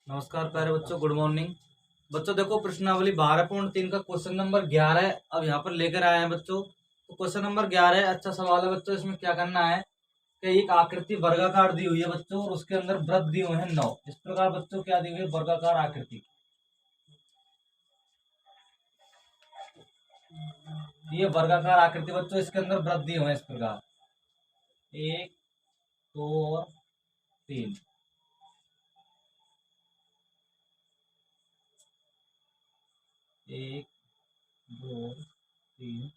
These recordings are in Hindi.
नमस्कार प्यारे बच्चों, गुड मॉर्निंग। बच्चों देखो, प्रश्नावली 12.3 का क्वेश्चन नंबर 11 अब यहाँ पर लेकर आए हैं बच्चों। तो क्वेश्चन नंबर 11 अच्छा सवाल है बच्चों। इसमें क्या करना है कि एक आकृति वर्गाकार दी हुई है बच्चों, और उसके अंदर वृत्त दिए हुए हैं 9। इस प्रकार बच्चों क्या दी हुई है, वर्गाकार आकृति। ये वर्गाकार आकृति बच्चों, इसके अंदर वृत्त दिए हुए हैं इस प्रकार 1, 2 और 3। 1, 2, 3,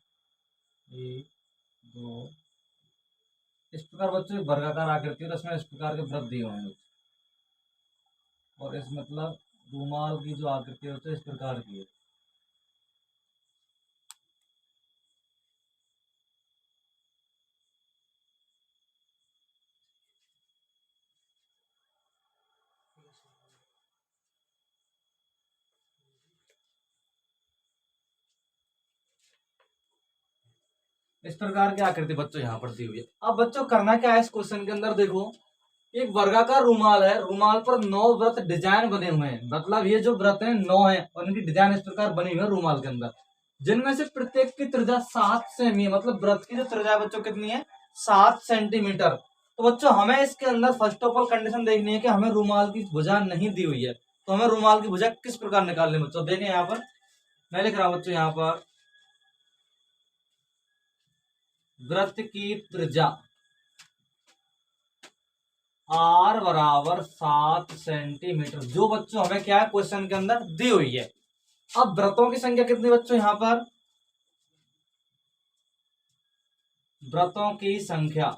1, 2। इस प्रकार बच्चों एक वर्गाकार आकृति है, तो इसमें इस प्रकार के वृत्त दिए हुए हैं बच्चों। और इस मतलब रूमाल की जो आकृति होती है इस प्रकार की है। इस प्रकार की आकृति बच्चों यहाँ पर दी हुई है। अब बच्चों करना क्या है इस क्वेश्चन के अंदर, देखो एक वर्गाकार रूमाल है, रूमाल पर 9 वृत्त डिजाइन बने हुए हैं। मतलब ये जो वृत्त है 9 है और इनकी डिजाइन इस प्रकार बनी हुई है रूमाल के अंदर, जिनमें से प्रत्येक की त्रिज्या 7 सेमी है। मतलब वृत्त की जो त्रिज्या है बच्चों कितनी है, 7 सेंटीमीटर। तो बच्चों हमें इसके अंदर फर्स्ट ऑफ ऑल कंडीशन देखनी है कि हमें रूमाल की भुजा नहीं दी हुई है, तो हमें रूमाल की भुजा किस प्रकार निकालनी है बच्चों। देखें यहाँ पर मैं लिख रहा हूं बच्चों, यहाँ पर वृत्त की त्रिज्या r बराबर 7 सेंटीमीटर, जो बच्चों हमें क्या है क्वेश्चन के अंदर दी हुई है। अब वृत्तों की संख्या कितनी बच्चों, यहाँ पर वृत्तों की संख्या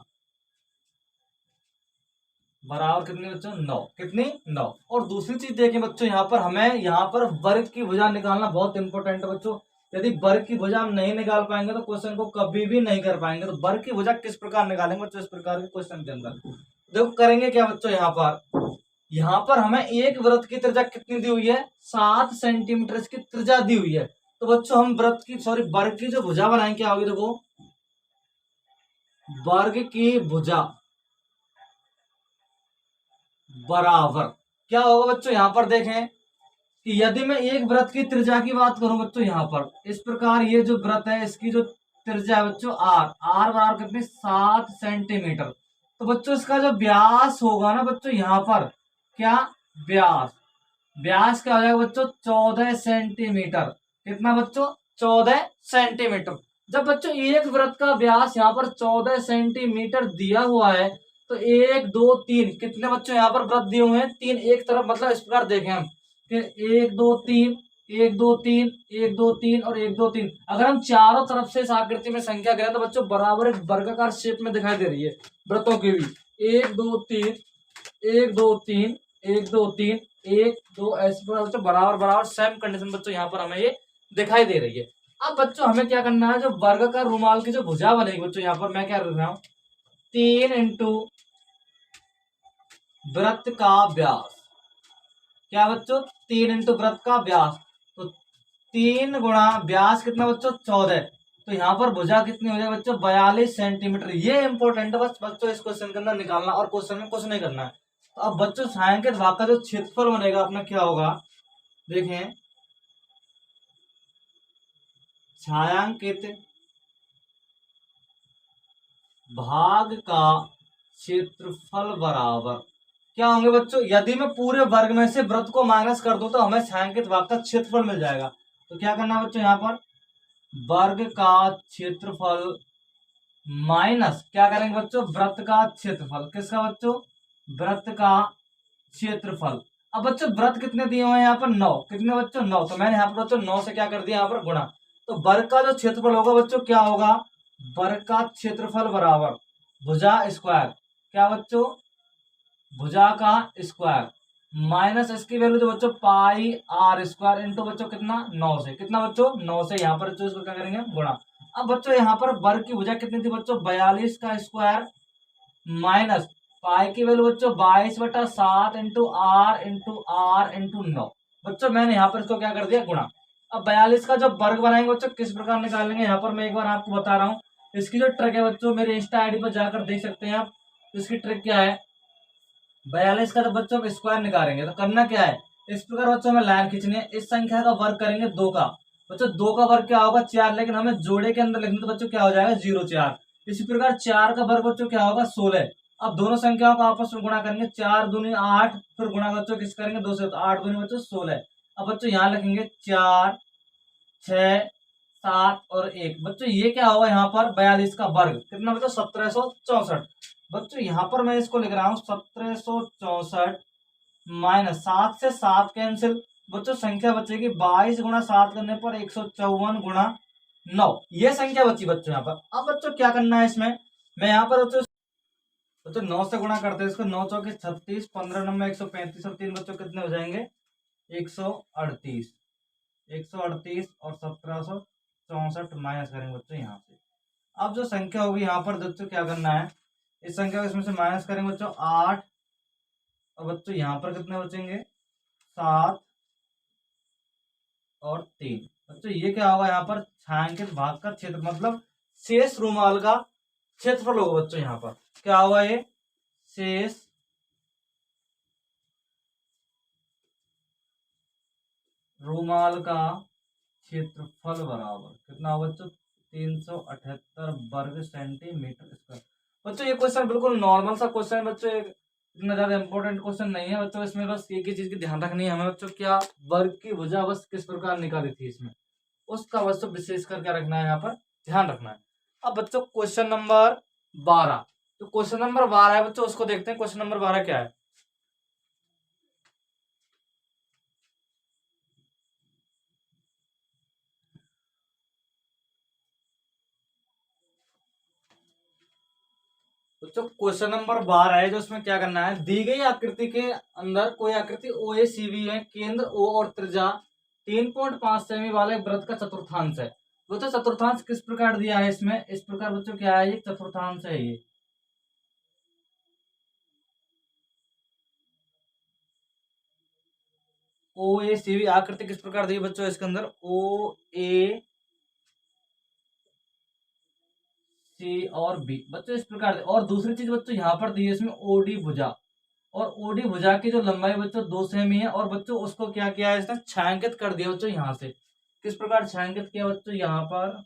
बराबर कितनी बच्चों, 9। कितनी, 9। और दूसरी चीज देखें बच्चों, यहाँ पर हमें यहाँ पर वर्ग की भुजा निकालना बहुत इंपॉर्टेंट है बच्चों। यदि वर्ग की भुजा हम नहीं निकाल पाएंगे तो क्वेश्चन को कभी भी नहीं कर पाएंगे। तो वर्ग की भुजा किस प्रकार निकालेंगे बच्चों इस प्रकार के क्वेश्चन के अंदर, देखो करेंगे क्या बच्चों। यहाँ पर हमें एक वृत्त की त्रिज्या कितनी दी हुई है, 7 सेंटीमीटर इसकी त्रिज्या दी हुई है। तो बच्चों हम वर्ग की जो भुजा बनाएंगे क्या होगी, देखो वर्ग की भुजा बराबर क्या होगा बच्चों, यहाँ पर देखें कि यदि मैं एक वृत्त की त्रिज्या की बात करूं बच्चों, यहाँ पर इस प्रकार ये जो वृत्त है इसकी जो त्रिज्या है बच्चों आर बराबर कितनी, 7 सेंटीमीटर। तो बच्चों इसका जो व्यास होगा ना बच्चों, यहाँ पर क्या व्यास, व्यास क्या हो जाएगा बच्चों, 14 सेंटीमीटर। कितना बच्चों, 14 सेंटीमीटर। जब बच्चों एक वृत्त का व्यास यहाँ पर 14 सेंटीमीटर दिया हुआ है, तो 1, 2, 3 कितने बच्चों यहाँ पर वृत्त दिए हुए हैं, 3 एक तरफ। मतलब इस प्रकार देखें हम कि 1, 2, 3, 1, 2, 3, 1, 2, 3 और 1, 2, 3। अगर हम चारों तरफ से इस आकृति में संख्या करें तो बच्चों बराबर एक वर्गाकार शेप में दिखाई दे रही है वृत्तों की भी। 1, 2, 3, 1, 2, 3, 1, 2, 3, 1, 2, ऐसे पूरा बच्चों बराबर बराबर सेम कंडीशन बच्चों यहाँ पर हमें ये दिखाई दे रही है। अब बच्चों हमें क्या करना है, जो वर्गाकार रुमाल की जो भुजा बनेगी बच्चों, यहाँ पर मैं क्या कर रहा हूँ, 3 इंटू वृत्त का व्यास। क्या बच्चों, 3 इंटू वृत्त का व्यास, तो 3 गुणा व्यास कितना बच्चों, 14। तो यहाँ पर भुजा कितनी हो जाएगी बच्चों, 42 सेंटीमीटर। ये इंपॉर्टेंट है बस बच्चों इस क्वेश्चन के अंदर निकालना, और क्वेश्चन में कुछ नहीं करना है। तो अब बच्चों छायांकित भाग का जो क्षेत्रफल बनेगा अपना क्या होगा, देखें छायांकित भाग का क्षेत्रफल बराबर क्या होंगे बच्चों, यदि मैं पूरे वर्ग में से वृत्त को माइनस कर दूं तो हमें छायांकित भाग का क्षेत्रफल मिल जाएगा। तो क्या करना है बच्चों, यहाँ पर वर्ग का क्षेत्रफल माइनस क्या करेंगे बच्चों, वृत्त का क्षेत्रफल। किसका बच्चों, वृत्त का क्षेत्रफल। अब बच्चों वृत्त कितने दिए हुए हैं यहाँ पर, 9। कितने बच्चों, 9। तो मैंने यहाँ पर बच्चों 9 से क्या कर दिया, यहाँ पर गुणा। तो वर्ग का जो क्षेत्रफल होगा बच्चों क्या होगा, वर्ग का क्षेत्रफल बराबर भुजा स्क्वायर। क्या बच्चों, भुजा का स्क्वायर माइनस इसकी वैल्यू तो बच्चों पाई आर स्क्वायर इंटू बच्चों कितना, 9 से। कितना बच्चों, 9 से। यहाँ पर बच्चों इसको क्या करेंगे, गुणा। अब बच्चों यहाँ पर वर्ग की भुजा कितनी थी बच्चों, 42 का स्क्वायर माइनस पाई की वैल्यू बच्चों 22/7 इंटू 9। बच्चों मैंने यहाँ पर इसको क्या कर दिया, गुणा। अब 42 का जब वर्ग बनाएंगे बच्चों किस प्रकार निकालेंगे, यहाँ पर मैं एक बार आपको बता रहा हूँ। इसकी जो ट्रिक है बच्चों, मेरे इंस्टा आईडी पर जाकर देख सकते हैं आप। इसकी ट्रिक क्या है, 42 का तो बच्चों हम स्क्वायर निकालेंगे, तो करना क्या है, इस प्रकार बच्चों हमें लाइन खींचनी है। इस संख्या का वर्ग करेंगे 2 का, बच्चों 2 का वर्ग क्या होगा 4, लेकिन हमें जोड़े के अंदर लिखना, तो बच्चों क्या हो जाएगा 0 4। इसी प्रकार 4 का वर्ग बच्चों क्या होगा 16। अब दोनों संख्याओं को आपस में गुणा करेंगे, 4 दूनी 8, फिर गुणा बच्चों किस करेंगे 2 से, तो 8 दूनी बच्चों 16। अब बच्चों यहाँ लिखेंगे 4 6 7 और 1, बच्चों ये क्या होगा यहाँ पर 42 का वर्ग कितना बच्चों 1764। बच्चों यहाँ पर मैं इसको लिख रहा हूँ 1764 माइनस 7 से 7 कैंसिल, बच्चों संख्या बचेगी 22 गुणा 7 करने पर 154 गुणा 9, ये संख्या बची बच्चों यहाँ पर। अब बच्चों क्या करना है इसमें, मैं यहाँ पर बच्चों 9 से गुणा करते हैं इसको, 9 चौके 36, 15 नंबर 135 और 3 बच्चों कितने हो जाएंगे 138, 138 और 1764 माइनस करेंगे बच्चों यहाँ से। अब जो संख्या होगी यहाँ पर बच्चों क्या करना है, इस संख्या को इसमें से माइनस करेंगे बच्चों 8, और बच्चों यहाँ पर कितने बचेंगे 7 और 3। बच्चों ये क्या होगा यहाँ पर छायांकित भाग का क्षेत्र, मतलब शेष रूमाल का क्षेत्रफल होगा बच्चों। यहाँ पर क्या होगा, ये शेष रूमाल का क्षेत्रफल बराबर कितना होगा बच्चों 378 वर्ग सेंटीमीटर स्क्वायर। बच्चों ये क्वेश्चन बिल्कुल नॉर्मल सा क्वेश्चन है बच्चों, इतना ज्यादा इंपॉर्टेंट क्वेश्चन नहीं है बच्चों। इसमें बस एक ही चीज की ध्यान रखनी है हमें बच्चों, क्या वर्ग की भुजा बस किस प्रकार निकाली थी इसमें, उसका बच्चों विशेष कर क्या रखना है यहाँ पर ध्यान रखना है। अब बच्चों क्वेश्चन नंबर 12, तो क्वेश्चन नंबर 12 है बच्चों, उसको देखते हैं क्वेश्चन नंबर 12 क्या है। बच्चों क्वेश्चन नंबर 12 है जो उसमें क्या करना है, दी गई आकृति के अंदर कोई आकृति ओ ए सी बी है, केंद्र ओ और त्रिज्या 3.5 सेमी वाले वृत्त का चतुर्थांश है। बच्चों चतुर्थांश किस प्रकार दिया है इसमें, इस प्रकार बच्चों क्या है, ये चतुर्थांश है। ये ओ ए सी बी आकृति किस प्रकार दी है बच्चों, इसके अंदर ओ ए सी और बी बच्चों इस प्रकार दे। और दूसरी चीज बच्चों यहाँ पर दी है इसमें ओडी भुजा, और ओडी भुजा की जो लंबाई बच्चों 2 सेमी है, और बच्चों उसको क्या किया है इसने छायांकित कर दिया बच्चों यहाँ से। किस प्रकार छायांकित किया बच्चों, यहाँ पर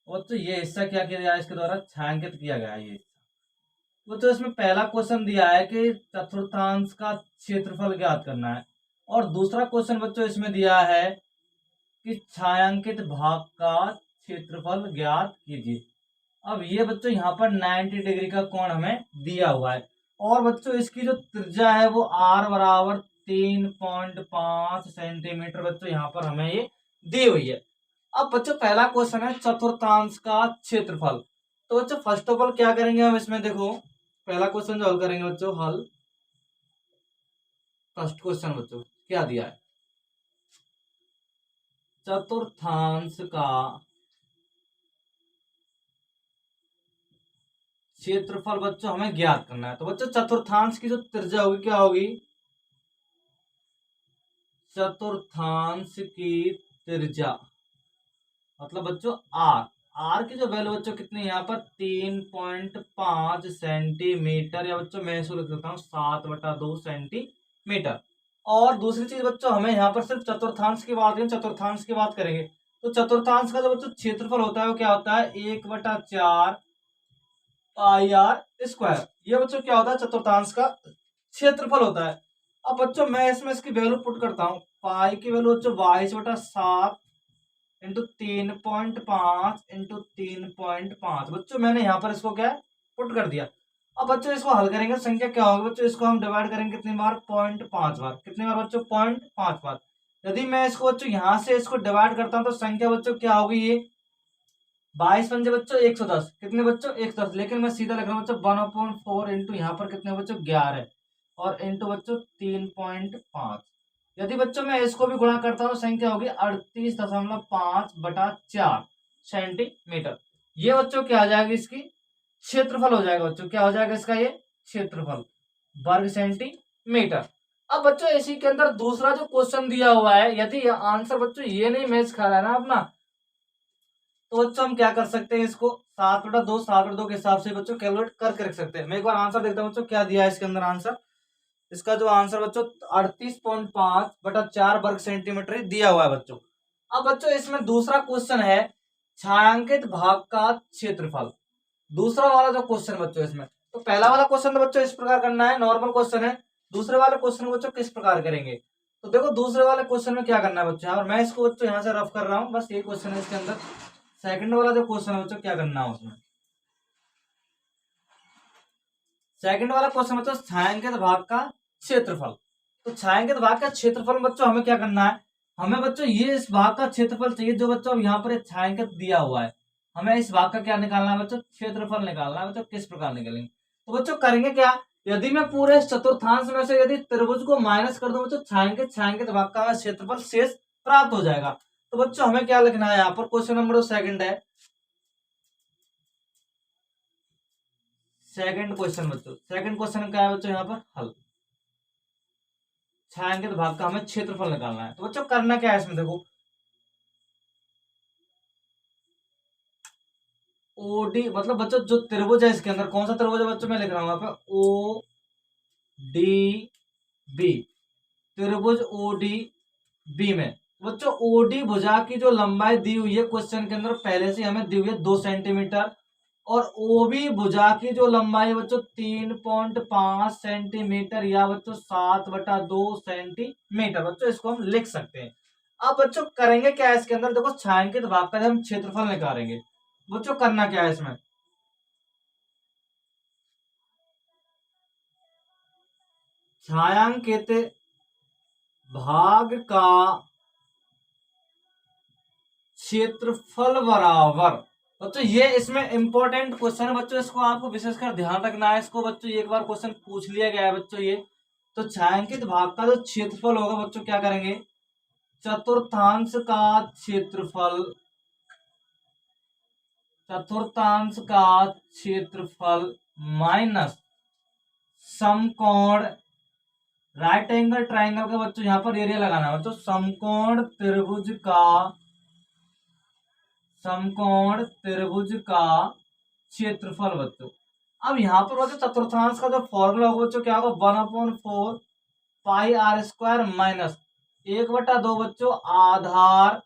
बच्चों ये हिस्सा क्या किया गया है, इसके द्वारा छायांकित किया गया है ये हिस्सा। बच्चों इसमें पहला क्वेश्चन दिया है कि चतुर्थांश का क्षेत्रफल ज्ञात करना है, और दूसरा क्वेश्चन बच्चों इसमें दिया है कि छायांकित भाग का क्षेत्रफल ज्ञात कीजिए। अब ये बच्चों यहाँ पर 90 डिग्री का कोण हमें दिया हुआ है, और बच्चों इसकी जो त्रिज्या है वो r बराबर 3.5 सेंटीमीटर बच्चों यहाँ पर हमें ये दी हुई है। अब बच्चों पहला क्वेश्चन है चतुर्थांश का क्षेत्रफल, तो बच्चों फर्स्ट ऑफ ऑल क्या करेंगे हम इसमें, देखो पहला क्वेश्चन जो हल करेंगे बच्चों, हल फर्स्ट क्वेश्चन बच्चों क्या दिया है, चतुर्थांश का क्षेत्रफल बच्चों हमें ज्ञात करना है। तो बच्चों चतुर्थांश की जो त्रिज्या होगी क्या होगी, चतुर्थांश की त्रिज्या मतलब बच्चों आर, आर की जो वैल्यू बच्चों कितनी है यहाँ पर 3.5 सेंटीमीटर, या बच्चों मैं इसको लिख देता हूँ 7/2 सेंटीमीटर। और दूसरी चीज बच्चों हमें यहाँ पर सिर्फ चतुर्थांश की बात है, चतुर्थांश की बात करेंगे तो चतुर्थांश का जो बच्चों क्षेत्रफल होता है वो क्या होता है 1/4 पाई आर स्क्वायर, ये बच्चों क्या होता है चतुर्थांश का क्षेत्रफल होता है। अब बच्चों मैं इसमें इसकी वैल्यू पुट करता हूँ, पाई की वैल्यू बच्चों 22/7 इंटू 3.5 इंटू 3.5, बच्चों मैंने यहाँ पर इसको क्या पुट कर दिया। अब बच्चों इसको हल करेंगे, संख्या क्या होगी बच्चों, इसको हम डिवाइड करेंगे कितनी बार 0.5 बार, कितनी बार बच्चों 0.5 बार। यदि मैं इसको बच्चों यहाँ से इसको डिवाइड करता हूँ तो संख्या बच्चों क्या होगी, ये 22 पंजे बच्चों 110, कितने बच्चों 110, लेकिन मैं सीधा लिख रहा हूँ बच्चों 1/4 इंटू यहाँ पर कितने बच्चों 11 और इंटू बच्चों 3.5। यदि बच्चों मैं इसको भी गुणा करता हूँ संख्या होगी 38.5/4 सेंटीमीटर। ये बच्चों क्या आ जाएगा, इसकी क्षेत्रफल हो जाएगा बच्चों, क्या हो जाएगा इसका ये क्षेत्रफल वर्ग सेंटीमीटर। अब बच्चों इसी के अंदर दूसरा जो क्वेश्चन दिया हुआ है, यदि आंसर बच्चों ये नहीं मैच खा रहा है ना अपना, तो बच्चों हम क्या कर सकते हैं, इसको 7/2 के हिसाब से बच्चों कैलकुलेट करके रख सकते हैं। मैं एक बार आंसर देखता हूँ बच्चों क्या दिया है इसके अंदर आंसर। इसका जो आंसर बच्चों 38.5/4 वर्ग सेंटीमीटर दिया हुआ है बच्चों। अब बच्चों इसमें दूसरा क्वेश्चन है छायांकित भाग का क्षेत्रफल। दूसरा वाला जो क्वेश्चन बच्चों इसमें, तो पहला वाला क्वेश्चन तो बच्चों इस प्रकार करना है, नॉर्मल क्वेश्चन है। दूसरे वाले क्वेश्चन को बच्चों किस प्रकार करेंगे, तो देखो दूसरे वाले क्वेश्चन में क्या करना है बच्चों, और मैं इसको बच्चों यहाँ से रफ कर रहा हूँ, बस ये क्वेश्चन है इसके अंदर। सेकंड वाला जो क्वेश्चन है बच्चों क्या करना है उसमें, सेकंड वाला क्वेश्चन बच्चों छायांकित भाग का क्षेत्रफल। तो छायांकित भाग का क्षेत्रफल बच्चों हमें क्या करना है, हमें बच्चों ये इस भाग का क्षेत्रफल चाहिए जो बच्चों अब यहाँ पर एक छायांकित दिया हुआ है। हमें इस भाग का क्या निकालना है बच्चों, क्षेत्रफल निकालना है बच्चों। किस प्रकार निकालेंगे, तो बच्चों करेंगे क्या, यदि मैं पूरे इस चतुर्थांश में से यदि त्रिभुज को माइनस कर दूं बच्चों, छायांकित छायांकित भाग का क्षेत्रफल शेष प्राप्त हो जाएगा। तो बच्चों हमें क्या लिखना है यहाँ पर, क्वेश्चन नंबर सेकंड है, सेकंड क्वेश्चन बच्चों, सेकंड क्वेश्चन क्या है बच्चों यहाँ पर हल। छायांकित भाग का हमें क्षेत्रफल निकालना है। तो बच्चों करना क्या है इसमें, देखो ओडी मतलब बच्चों जो त्रिभुज है इसके अंदर, कौन सा त्रिभुज है बच्चों, मैं लिख रहा हूँ यहाँ पे ओ डी बी, त्रिभुज ओ डी बी में बच्चों ओडी भुजा की जो लंबाई दी हुई है क्वेश्चन के अंदर पहले से हमें दी हुई है 2 सेंटीमीटर, और ओबी भुजा की जो लंबाई है बच्चों 3.5 सेंटीमीटर या बच्चों 7/2 सेंटीमीटर। बच्चों इसको हम लिख सकते हैं। अब बच्चों करेंगे क्या है इसके अंदर, देखो छायांकित भाग का हम क्षेत्रफल निकालेंगे। बच्चों करना क्या है इसमें, छायांकित भाग का क्षेत्रफल बराबर, बच्चों ये इसमें इंपॉर्टेंट क्वेश्चन है बच्चों, इसको आपको विशेषकर ध्यान रखना है। इसको बच्चों एक बार क्वेश्चन पूछ लिया गया है बच्चों ये। तो छायांकित भाग का जो क्षेत्रफल होगा बच्चों क्या करेंगे, चतुर्थांश का क्षेत्रफल, चतुर्थांश का क्षेत्रफल माइनस समकोण राइट एंगल ट्राइंगल का बच्चों यहाँ पर एरिया लगाना है बच्चों, समकोण त्रिभुज का, समकोण त्रिभुज का क्षेत्रफल बच्चों। अब यहाँ पर बच्चों चतुर्थांश का जो फॉर्मूला होगा बच्चों क्या होगा, 1/4 पाई आर स्क्वायर माइनस 1/2 बच्चों आधार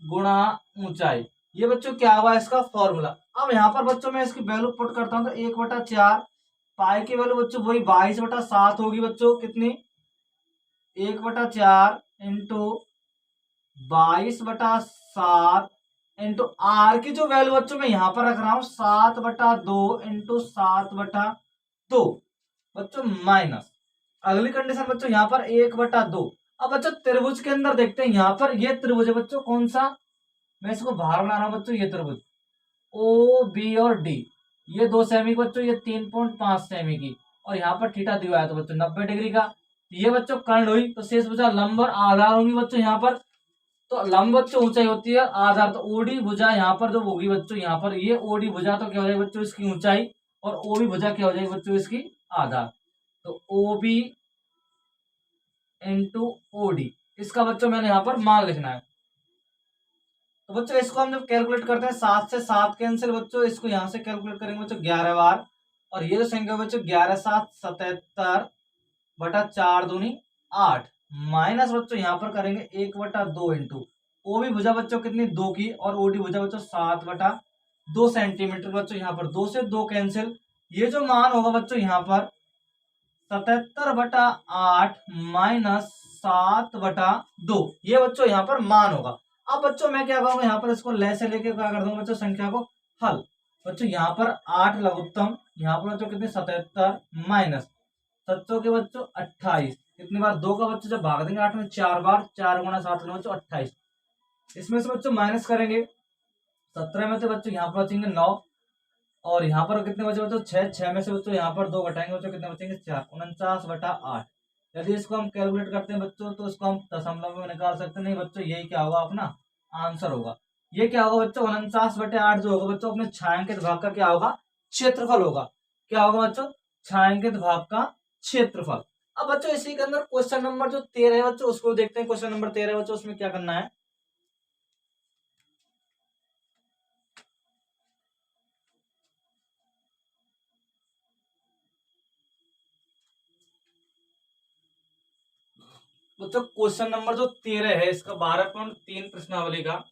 गुणा ऊंचाई। ये बच्चों क्या हुआ इसका फॉर्मूला। अब यहाँ पर बच्चों मैं इसकी वैल्यू पुट करता हूँ, तो 1/4 पाई की वैल्यू बच्चों वही 22/7 होगी बच्चों, कितनी 1/4 इंटू 22/7 इंटू आर की जो वैल्यू बच्चों मैं यहां पर रख रहा हूं 7/2 इंटू 7/2 बच्चों माइनस अगली कंडीशन बच्चों यहाँ पर 1/2। अब बच्चों त्रिभुज के अंदर देखते हैं, यहाँ पर ये त्रिभुज है बच्चों कौन सा, मैं इसको बाहर बना रहा हूं बच्चों, ये त्रिभुज ओ बी और डी, ये 2 सेमी बच्चों, ये 3.5 सेमी की, और यहाँ पर थीटा दिया है तो बच्चों 90 डिग्री का। ये बच्चों कर्ण हुई, तो शेष बचा लंब और आधार होंगी बच्चों यहाँ पर। तो लंब बच्चों ऊंचाई होती है, आधार तो ओडी भुजा यहाँ पर जो होगी बच्चों, यहाँ पर ये ओडी भुजा तो क्या हो जाएगी बच्चों इसकी ऊंचाई, और ओबी भुजा क्या हो जाएगी बच्चों इसकी आधार। तो ओबी इंटू ओडी, इसका बच्चों मैंने यहाँ पर मान लिखना है। तो बच्चों इसको हम जब कैलकुलेट करते हैं 7 से 7 कैंसिल बच्चों, इसको यहाँ से कैलकुलेट करेंगे बच्चों 11 बार, और ये जो संख्या बच्चों 11×7=77 × 4 × 8 माइनस बच्चों यहाँ पर करेंगे 1/2 इंटू ओ भी भुजा बच्चों कितनी 2 की, और ओडी भुजा बच्चों 7/2 सेंटीमीटर बच्चों, यहाँ पर 2 से 2 कैंसिल, ये जो मान होगा बच्चों यहाँ पर 77/8 माइनस 7/2, ये बच्चों यहाँ पर मान होगा। अब बच्चों मैं क्या करूंगा, यहाँ पर इसको ले से लेके क्या कर दूंगा बच्चों संख्या को हल। बच्चों यहाँ पर 8 लघुत्तम, यहाँ पर बच्चों कितने 77 माइनस 7 के बच्चों 28, कितनी बार 2 का बच्चों जब भाग देंगे 8 में 4 बार, 4 गुणा 7 बच्चों 28, इसमें से बच्चों माइनस करेंगे 17 में से बच्चों यहाँ पर बचेंगे 9, और यहाँ पर कितने बचे बच्चों 6, 6 में से बच्चों यहाँ पर 2 घटाएंगे बच्चों कितने बचेंगे 4, 49/8। यदि इसको हम कैलकुलेट करते हैं बच्चों तो इसको हम दशमलव में निकाल सकते नहीं बच्चों, यही क्या होगा अपना आंसर होगा। ये क्या होगा बच्चों 49/8 जो होगा बच्चों अपने छायांकित भाग का क्या होगा क्षेत्रफल होगा। क्या होगा बच्चों छायांकित भाग का क्षेत्रफल। अब बच्चों इसी के अंदर क्वेश्चन नंबर जो 13 है बच्चों उसको देखते हैं। क्वेश्चन नंबर 13 बच्चों उसमें क्या करना है, बच्चों क्वेश्चन नंबर जो 13 है इसका 12.3 प्रश्नावली का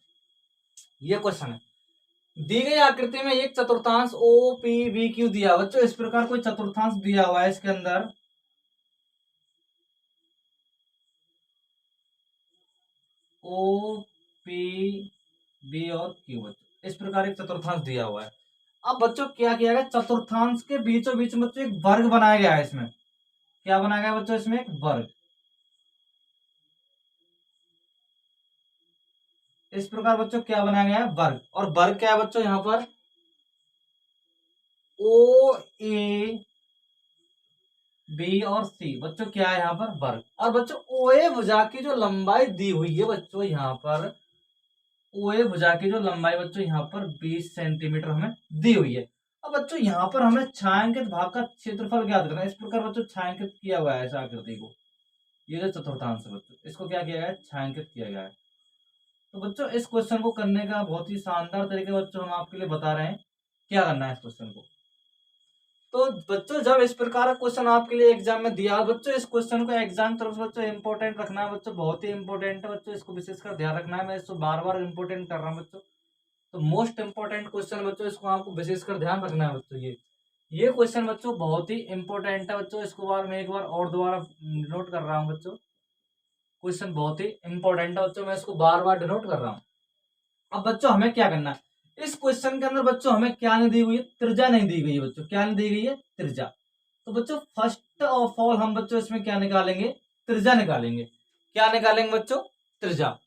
ये क्वेश्चन है। दी गई आकृति में एक चतुर्थांश ओ पी वी क्यू दिया। बच्चों इस प्रकार कोई चतुर्थांश दिया हुआ है, इसके अंदर ओ पी बी और क्यू। बच्चों इस प्रकार एक चतुर्थांश दिया हुआ है। अब बच्चों क्या किया गया, चतुर्थांश के बीचों बीच में बच्चों एक वर्ग बनाया गया है। इसमें क्या बनाया गया बच्चों, इसमें एक वर्ग। इस प्रकार बच्चों क्या बनाया गया है, वर्ग। और वर्ग क्या है बच्चों, यहां पर ओ ए बी और सी। बच्चों क्या है यहाँ पर, वर्ग। और बच्चों ओ ए भुजा की जो लंबाई दी हुई है बच्चों, यहाँ पर ओ ए भुजा की जो लंबाई बच्चों यहाँ पर 20 सेंटीमीटर हमें दी हुई है। अब बच्चों यहाँ पर हमें छायांकित भाग का क्षेत्रफल ज्ञात करना है। इस प्रकार बच्चों छायांकित किया हुआ है इस आकृति को। ये जो चतुर्थांश है बच्चों, इसको क्या किया गया है, छायांकित किया गया है। तो बच्चों इस क्वेश्चन को करने का बहुत ही शानदार तरीके बच्चों हम आपके लिए बता रहे हैं क्या करना है इस क्वेश्चन को। तो बच्चों जब इस प्रकार का क्वेश्चन आपके लिए एग्जाम में दिया, बच्चों इस क्वेश्चन को एग्जाम तरफ से बच्चों इंपॉर्टेंट रखना है बच्चों, बहुत ही इंपॉर्टेंट है बच्चों, इसको विशेषकर ध्यान रखना है। मैं इसको बार बार इंपॉर्टेंट कर रहा हूँ बच्चों। तो मोस्ट इंपॉर्टेंट क्वेश्चन बच्चों, इसको आपको विशेषकर ध्यान रखना है बच्चों। ये क्वेश्चन बच्चों बहुत ही इंपॉर्टेंट है बच्चों। इसको बार मैं एक बार और दोबारा नोट कर रहा हूँ बच्चों। क्वेश्चन बहुत ही इंपॉर्टेंट है बच्चों, मैं इसको बार बार डिनोट कर रहा हूँ। अब बच्चों हमें क्या करना है, इस क्वेश्चन के अंदर बच्चों हमें क्या नहीं दी हुई है, त्रिज्या नहीं दी गई है बच्चों। क्या नहीं दी गई है, त्रिज्या। तो बच्चों फर्स्ट ऑफ ऑल हम बच्चों इसमें क्या निकालेंगे, त्रिज्या निकालेंगे। क्या निकालेंगे बच्चों, त्रिज्या।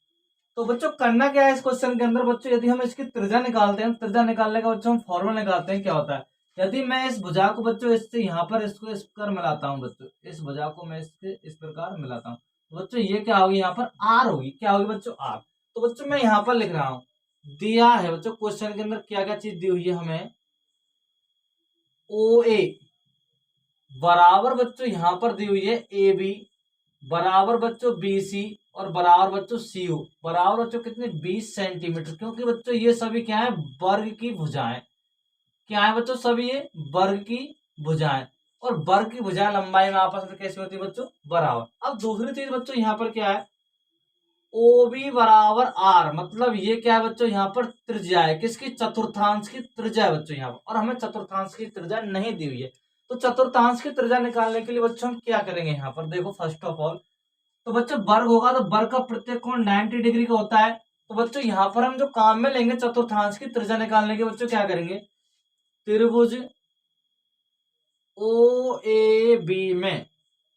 तो बच्चों करना क्या है इस क्वेश्चन के अंदर बच्चों, यदि हम इसकी त्रिज्या निकालते हैं, त्रिज्या निकालने का बच्चों हम फॉर्मूला निकालते हैं। क्या होता है, यदि मैं इस भुजा को बच्चों इससे यहाँ पर इसको इस प्रकार मिलाता हूँ बच्चों, इस भुजा को मैं इससे इस प्रकार मिलाता हूँ, तो बच्चों ये क्या होगी, यहाँ पर आर होगी। क्या होगी बच्चों, आर। तो बच्चों मैं यहाँ पर लिख रहा हूँ, दिया है बच्चों क्वेश्चन के अंदर क्या क्या चीज दी हुई है हमें, ओ ए बराबर बच्चों यहाँ पर दी हुई है ए बी, बराबर बच्चों बी सी, और बराबर बच्चों सी यू, बराबर बच्चों कितने 20 सेंटीमीटर। क्योंकि बच्चों ये सभी क्या है, वर्ग की भुजाएं। क्या है बच्चों, सभी ये वर्ग की भुजाएं। और वर्ग की भुजाएं लंबाई में आपस में कैसे होती है बच्चों, बराबर। अब दूसरी चीज बच्चों यहाँ पर क्या है, ओ बी बराबर आर, मतलब ये क्या है बच्चों, यहाँ पर त्रिज्या है किसकी, चतुर्थांश की त्रिज्या है बच्चों यहाँ पर। और हमें चतुर्थांश की त्रिज्या नहीं दी हुई है। तो चतुर्थांश की त्रिज्या निकालने के लिए बच्चों हम क्या करेंगे, यहाँ पर देखो फर्स्ट ऑफ ऑल, तो बच्चों वर्ग होगा तो वर्ग का प्रत्येक कोण 90 डिग्री का होता है। तो बच्चों यहाँ पर हम जो काम में लेंगे चतुर्थांश की त्रिज्या निकालने के, बच्चों क्या करेंगे, त्रिभुज ओ ए बी में,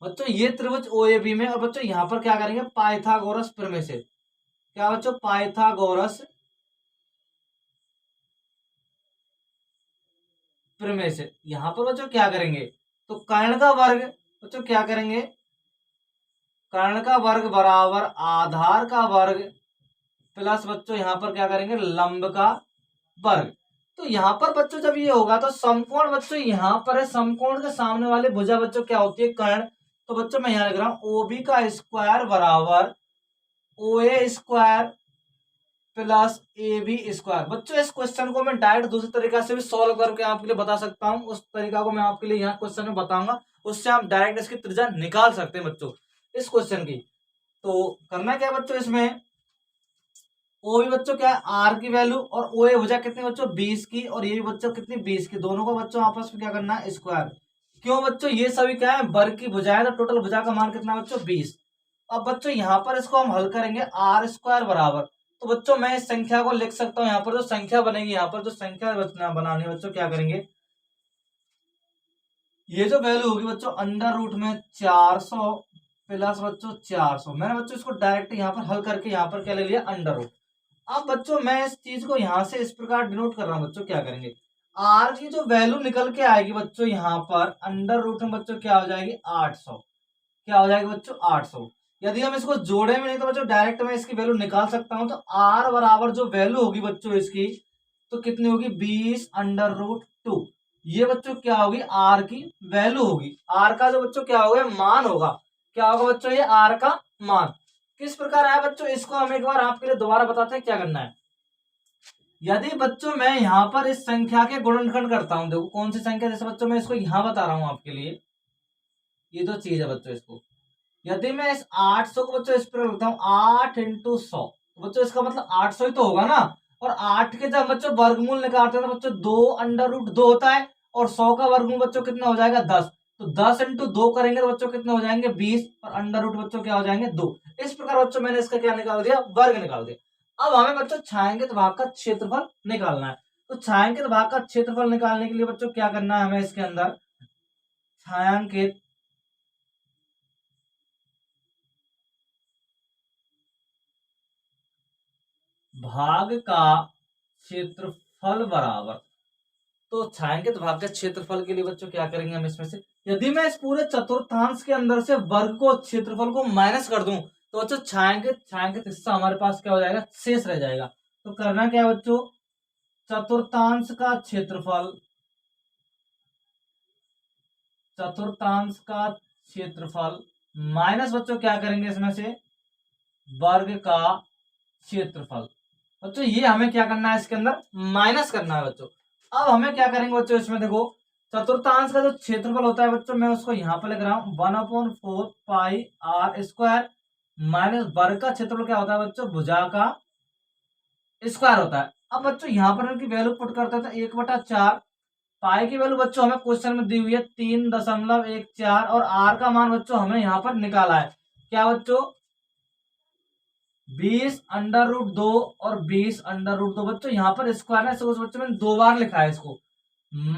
बच्चों ये त्रिभुज ओ ए बी में, और बच्चों यहाँ पर क्या करेंगे, पाइथागोरस प्रमेय से। क्या बच्चों, पाइथागोरस प्रमेय से यहां पर बच्चों क्या करेंगे, तो कर्ण का वर्ग, बच्चों क्या करेंगे, कर्ण का वर्ग बराबर आधार का वर्ग प्लस बच्चों यहां पर क्या करेंगे, लंब का वर्ग। तो यहां पर बच्चों जब ये होगा तो समकोण बच्चों यहां पर है, समकोण के सामने वाले भुजा बच्चों क्या होती है, कर्ण। तो बच्चों मैं यहां लिख रहा हूं ओबी का स्क्वायर बराबर O A square plus A B square. बच्चों इस क्वेश्चन को मैं डायरेक्ट दूसरे तरीका से भी सॉल्व करके आपके लिए बता सकता हूं, उस तरीका को मैं आपके लिए यहाँ क्वेश्चन में बताऊंगा, उससे आप डायरेक्ट इसकी त्रिज्या निकाल सकते हैं बच्चों इस क्वेश्चन की। तो करना क्या है बच्चों, इसमें ओ भी बच्चों क्या है, आर की वैल्यू, और ओ ए भुजा कितनी बच्चों 20 की, और ये भी बच्चों कितनी 20 की, दोनों को बच्चों आपस में क्या करना है, स्क्वायर। क्यों बच्चों, ये सभी क्या है, वर्ग की भुजा है, तो टोटल भुजा का मान कितना बच्चों 20। अब बच्चों यहाँ पर इसको हम हल करेंगे, आर स्क्वायर बराबर, तो बच्चों मैं इस संख्या को लिख सकता हूँ, यहाँ पर जो संख्या बनेगी, यहाँ पर जो संख्या बनानी बच्चों क्या करेंगे, ये जो वैल्यू होगी बच्चों अंडर रूट में 400 प्लस बच्चों 400। मैंने बच्चों इसको डायरेक्ट यहाँ पर हल करके यहाँ पर क्या ले लिया, अंडर रूट। अब बच्चों मैं इस चीज को यहाँ से इस प्रकार डिनोट कर रहा हूँ बच्चों, क्या करेंगे, आर की जो वैल्यू निकल के आएगी बच्चों यहाँ पर अंडर रूट में बच्चों क्या हो जाएगी 800। क्या हो जाएगी बच्चों 800। यदि हम इसको जोड़े में नहीं तो बच्चों डायरेक्ट मैं इसकी वैल्यू निकाल सकता हूं। तो आर बराबर जो वैल्यू होगी बच्चों इसकी, तो कितनी होगी 20 अंडर रूट 2। ये बच्चों क्या होगी, आर की वैल्यू होगी, आर का जो बच्चों क्या होगा, मान होगा। क्या होगा बच्चों, ये आर का मान। किस प्रकार आया बच्चों, इसको हम एक बार आपके लिए दोबारा बताते हैं क्या करना है। यदि बच्चों मैं यहाँ पर इस संख्या के गुणनखंड करता हूं, देखो कौन सी संख्या, जैसे बच्चों मैं इसको यहाँ बता रहा हूं आपके लिए, ये तो चीज है बच्चों, इसको यदि मैं इस 800 को बच्चों इस पर लिखता हूँ 8 इंटू 100, बच्चों इसका मतलब 800 ही तो होगा ना। और 8 के जब बच्चों वर्गमूल निकालते हैं तो बच्चों 2 अंडर रूट 2 होता है, और 100 का वर्गमूल बच्चों कितना हो जाएगा 10। तो 10 इंटू 2 करेंगे तो बच्चों कितने हो जाएंगे 20, और अंडर रूट बच्चों क्या हो जाएंगे 2। इस प्रकार बच्चों मैंने इसका क्या निकाल दिया, वर्ग निकाल दिया। अब हमें बच्चों छायांकित भाग का क्षेत्रफल निकालना है। तो छायांकित भाग का क्षेत्रफल निकालने के लिए बच्चों क्या करना है हमें, इसके अंदर छायांकित भाग का क्षेत्रफल बराबर, तो छायांकित भाग के क्षेत्रफल के लिए बच्चों क्या करेंगे हम इसमें से, यदि मैं इस पूरे चतुर्थांश के अंदर से वर्ग को क्षेत्रफल को माइनस कर दूं तो बच्चों छायांकित हिस्सा हमारे पास क्या हो जाएगा, शेष रह जाएगा। तो करना क्या है बच्चों, चतुर्थांश का क्षेत्रफल, चतुर्थांश का क्षेत्रफल माइनस बच्चों क्या करेंगे इसमें से वर्ग का क्षेत्रफल। बच्चों ये हमें क्या करना है, इसके अंदर माइनस करना है बच्चों। अब हमें क्या करेंगे बच्चों, इसमें देखो चतुर्थांश का जो क्षेत्रफल होता है बच्चों, मैं उसको यहां पर लिख रहा हूं 1/4 पाई आर स्क्वायर, माइनस वर्ग का क्षेत्रफल क्या होता है बच्चों, भुजा का स्क्वायर होता है। अब बच्चों यहां पर इनकी वैल्यू पुट करते हैं तो 1/4, पाई की वैल्यू बच्चों हमें क्वेश्चन में दी हुई है 3.14, और आर का मान बच्चों हमने यहां पर निकाला है क्या बच्चों 20 अंडर रूट 2 और 20 अंडर रूट 2। बच्चों यहाँ पर स्क्वायर है, उस बच्चों मैंने 2 बार लिखा है इसको,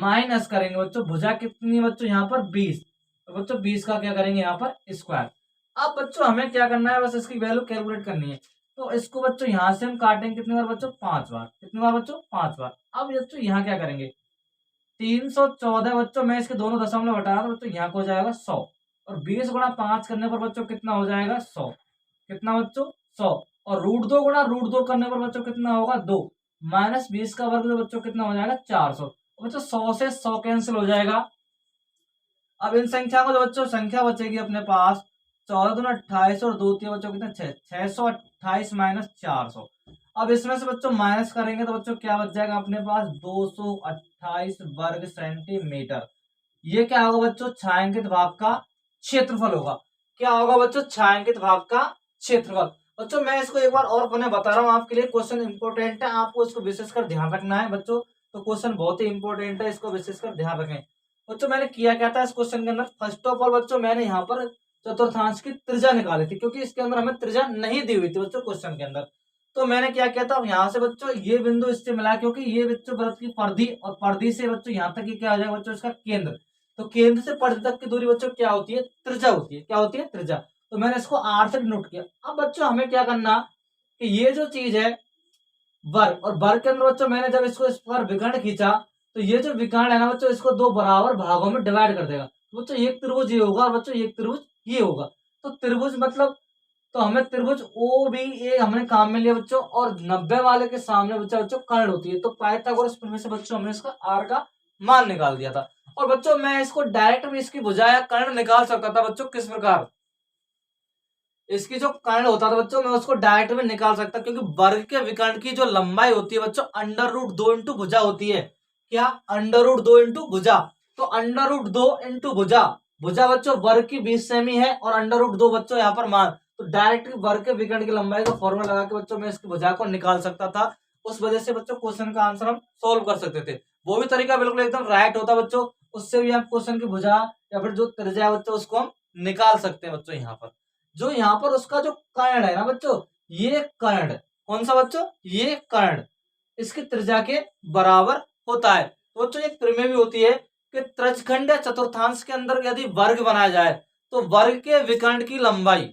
माइनस करेंगे बच्चों भुजा कितनी बच्चों यहाँ पर 20, तो बच्चों 20 का क्या करेंगे यहाँ पर स्क्वायर। अब बच्चों हमें क्या करना है, बस इसकी वैल्यू कैलकुलेट करनी है। तो इसको बच्चों यहाँ से हम काटेंगे कितनी बार बच्चों, 5 बार। कितनी बार बच्चों, 5 बार। अब बच्चों यहाँ क्या करेंगे, 314 बच्चों मैं इसके दोनों दशमलव हटा रहा हूं, बच्चों यहाँ को हो जाएगा 100, और 20 गुणा 5 करने पर बच्चों कितना हो जाएगा 100। कितना बच्चों 100, और रूट 2 गुणा रूट 2 करने पर बच्चों कितना होगा 2, माइनस 20 का वर्ग तो बच्चों कितना हो जाएगा 400। बच्चों 100 से 100 कैंसिल हो जाएगा। अब इन संख्या को जो बच्चों संख्या बचेगी अपने पास 14 दूना 28 और 2 तीन बच्चों कितना 628 माइनस 400। अब इसमें से बच्चों माइनस करेंगे तो बच्चों क्या बच जाएगा अपने पास 228 वर्ग सेंटीमीटर। ये क्या होगा बच्चों, छायांकित भाग का क्षेत्रफल होगा। क्या होगा बच्चों, छायांकित भाग का क्षेत्रफल। बच्चों मैं इसको एक बार और पुनः बता रहा हूँ आपके लिए, क्वेश्चन इंपॉर्टेंट है, आपको इसको विशेषकर ध्यान रखना है बच्चों। तो क्वेश्चन बहुत ही इंपॉर्टेंट है, इसको विशेषकर ध्यान रखें बच्चों। मैंने किया क्या था इस क्वेश्चन के अंदर, फर्स्ट ऑफ ऑल बच्चों मैंने यहाँ पर चतुर्थांश की त्रिज्या निकाली थी, क्योंकि इसके अंदर हमें त्रिज्या नहीं दी हुई थी बच्चों क्वेश्चन के अंदर। तो मैंने क्या किया था, यहाँ से बच्चों ये बिंदु इससे मिला, क्योंकि ये बच्चों वृत्त की परिधि, और परिधि से बच्चों यहाँ तक की क्या हो जाएगा बच्चों इसका केंद्र। तो केंद्र से परिधि तक की दूरी बच्चों क्या होती है, त्रिज्या होती है। क्या होती है, त्रिज्या। तो मैंने इसको आर से नोट किया। अब बच्चों हमें क्या करना कि ये जो चीज है वर्ग, और वर्ग के अंदर बच्चों मैंने जब इसको इस पर विकर्ण खींचा तो ये जो विकर्ण है ना बच्चों, इसको दो बराबर भागों में डिवाइड कर देगा। तो बच्चों एक त्रिभुज ये होगा, और बच्चों एक त्रिभुज ये होगा। तो त्रिभुज मतलब, तो हमें त्रिभुज ओ बी ए हमने काम में लिया बच्चों, और 90 वाले के सामने बच्चों कर्ण होती है। तो पाइथागोरस प्रमेय से बच्चों हमने इसका आर का मान निकाल दिया था। और बच्चों मैं इसको डायरेक्ट भी इसकी भुजा या कर्ण निकाल सकता था बच्चों, किस प्रकार, इसकी जो कर्ण होता था बच्चों मैं उसको डायरेक्ट में निकाल सकता, क्योंकि वर्ग के विकर्ण की जो लंबाई होती है बच्चों अंडर रूट 2 इंटू भुजा होती है। क्या, अंडर रूट 2 इंटू भुजा। तो अंडर रूट 2 इंटू भुजा, भुजा बच्चों वर्ग की 20 सेमी है, और अंडर रूट 2 बच्चों यहाँ पर मान, तो डायरेक्ट वर्ग के विकर्ण की लंबाई का फॉर्मूला लगा के बच्चों मैं इसकी भुजा को निकाल सकता था। उस वजह से बच्चों क्वेश्चन का आंसर हम सोल्व कर सकते थे। वो भी तरीका बिल्कुल एकदम राइट होता बच्चों, उससे भी हम क्वेश्चन की भुजा या फिर जो त्रिज्या है बच्चों उसको हम निकाल सकते हैं बच्चों। यहाँ पर जो यहाँ पर उसका जो कर्ण है ना बच्चों, ये कर्ण कौन सा बच्चों, ये कर्ण इसकी त्रिज्या के बराबर होता है। तो बच्चों एक प्रमेय भी होती है कि त्रिज्यखंड या चतुर्थांश के अंदर यदि वर्ग बनाया जाए तो वर्ग के विकर्ण की लंबाई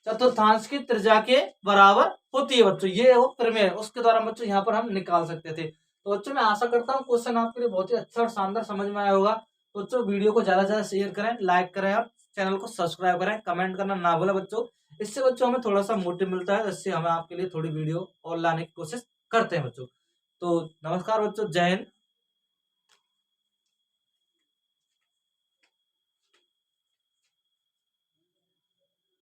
चतुर्थांश की त्रिज्या के बराबर होती है बच्चों। ये वो प्रमेय है, उसके द्वारा बच्चों यहाँ पर हम निकाल सकते थे। तो बच्चों मैं आशा करता हूँ क्वेश्चन आपके लिए बहुत ही अच्छा और शानदार समझ में आया होगा। बच्चों वीडियो को ज्यादा से ज्यादा शेयर करें, लाइक करें, और चैनल को सब्सक्राइब करें, कमेंट करना ना भूलें बच्चों। इससे बच्चों हमें थोड़ा सा मोटिव मिलता है, इससे हमें आपके लिए थोड़ी वीडियो और लाने की कोशिश करते हैं बच्चों। तो नमस्कार बच्चों, जय हिंद।